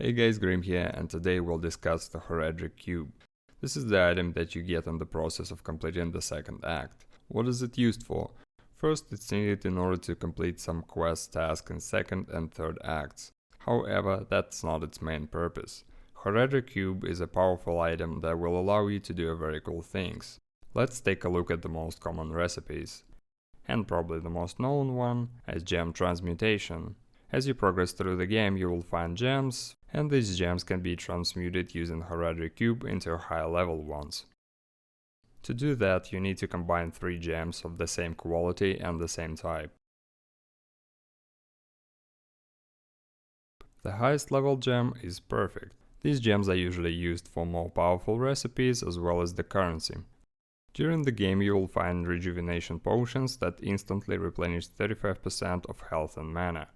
Hey guys, Grim here, and today we'll discuss the Horadric cube. This is the item that you get in the process of completing the second act. What is it used for? First, it's needed in order to complete some quest tasks in second and third acts. However, that's not its main purpose. Horadric cube is a powerful item that will allow you to do very cool things. Let's take a look at the most common recipes. And probably the most known one is gem transmutation. As you progress through the game, you will find gems, and these gems can be transmuted using Horadric cube into higher level ones. To do that, you need to combine 3 gems of the same quality and the same type. The highest level gem is perfect. These gems are usually used for more powerful recipes as well as the currency. During the game you will find rejuvenation potions that instantly replenish 35% of health and mana.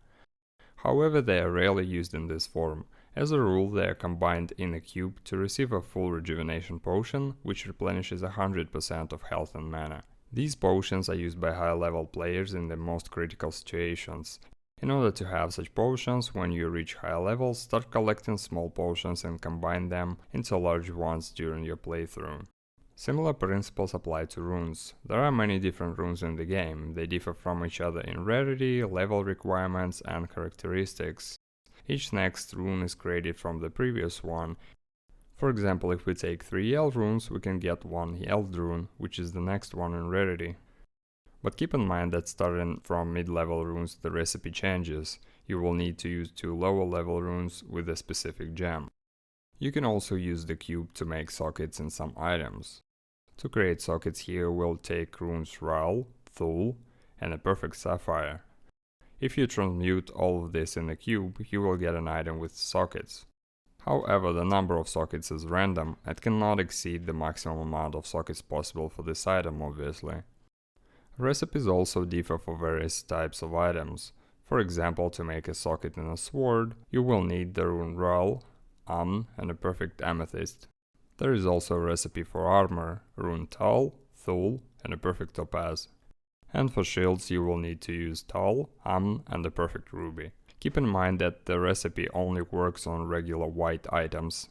However, they are rarely used in this form. As a rule, they are combined in a cube to receive a full rejuvenation potion, which replenishes 100% of health and mana. These potions are used by high level players in the most critical situations. In order to have such potions, when you reach higher levels, start collecting small potions and combine them into large ones during your playthrough. Similar principles apply to runes. There are many different runes in the game. They differ from each other in rarity, level requirements, and characteristics. Each next rune is created from the previous one. For example, if we take 3 Yell runes, we can get 1 Yell rune, which is the next one in rarity. But keep in mind that starting from mid-level runes the recipe changes. You will need to use 2 lower level runes with a specific gem. You can also use the cube to make sockets in some items. To create sockets here, we'll take runes Ral, Thul, and a perfect sapphire. If you transmute all of this in the cube, you will get an item with sockets. However, the number of sockets is random and cannot exceed the maximum amount of sockets possible for this item, obviously. Recipes also differ for various types of items. For example, to make a socket in a sword, you will need the rune Ral, and a perfect amethyst. There is also a recipe for armor, rune Tal, Thul, and a perfect topaz. And for shields you will need to use Tal, and a perfect ruby. Keep in mind that the recipe only works on regular white items.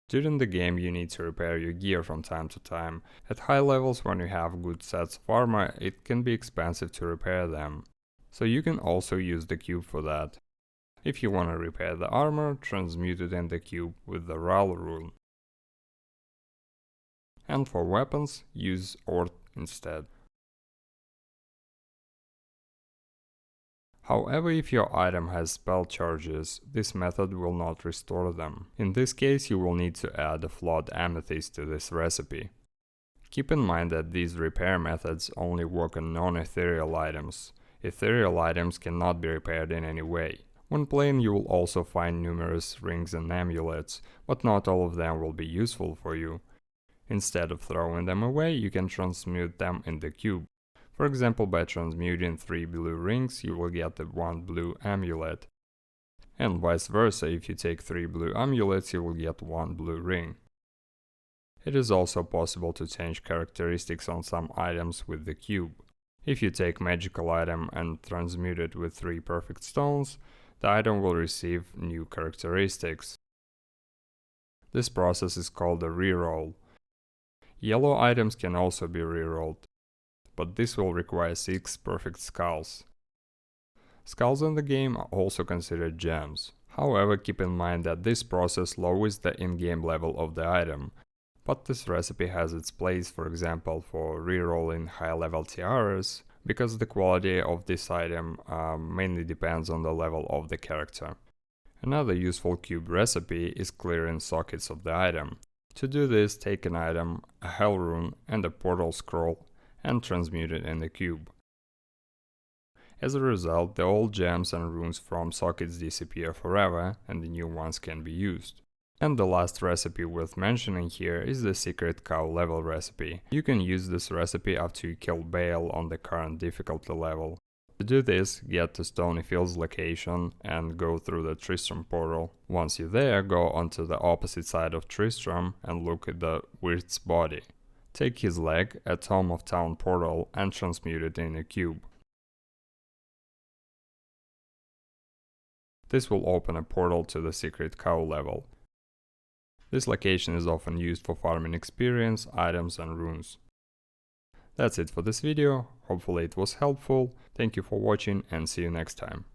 During the game you need to repair your gear from time to time. At high levels, when you have good sets of armor, it can be expensive to repair them. So you can also use the cube for that. If you want to repair the armor, transmute it in the cube with the Ral rune. And for weapons, use Ort instead. However, if your item has spell charges, this method will not restore them. In this case, you will need to add a flawed amethyst to this recipe. Keep in mind that these repair methods only work on non-ethereal items. Ethereal items cannot be repaired in any way. When playing, you will also find numerous rings and amulets, but not all of them will be useful for you. Instead of throwing them away, you can transmute them in the cube. For example, by transmuting 3 blue rings, you will get the 1 blue amulet. And vice versa, if you take 3 blue amulets, you will get 1 blue ring. It is also possible to change characteristics on some items with the cube. If you take magical item and transmute it with 3 perfect stones, the item will receive new characteristics. This process is called a reroll. Yellow items can also be rerolled, but this will require 6 perfect skulls. Skulls in the game are also considered gems. However, keep in mind that this process lowers the in-game level of the item, but this recipe has its place, for example, for rerolling high-level tiaras, because the quality of this item mainly depends on the level of the character. Another useful cube recipe is clearing sockets of the item. To do this, take an item, a Hell rune, and a portal scroll, and transmute it in the cube. As a result, the old gems and runes from sockets disappear forever, and the new ones can be used. And the last recipe worth mentioning here is the secret cow level recipe. You can use this recipe after you kill Baal on the current difficulty level. To do this, get to Stony Fields location and go through the Tristram portal. Once you're there, go onto the opposite side of Tristram and look at the Weird's body. Take his leg, a Tome of Town portal, and transmute it in a cube. This will open a portal to the secret cow level. This location is often used for farming experience, items and runes. That's it for this video, hopefully it was helpful, thank you for watching and see you next time.